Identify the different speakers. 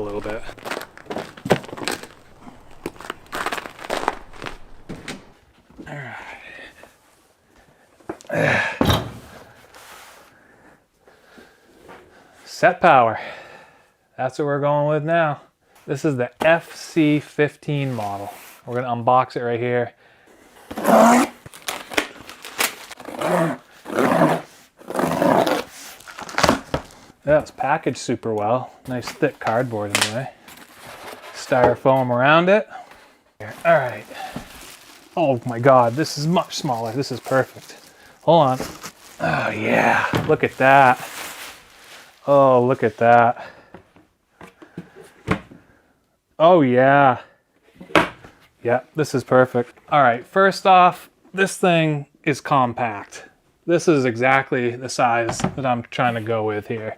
Speaker 1: a little bit. All right. Setpower. That's what we're going with now. This is the FC15 model. We're gonna unbox it right here. Yeah, it's packaged super well. Nice thick cardboard anyway. Styrofoam around it. All right. Oh my God, this is much smaller. This is perfect. Hold on. Oh yeah, look at that. Oh, look at that. Oh yeah. Yeah, this is perfect. All right, first off, this thing is compact. This is exactly the size that I'm trying to go with here.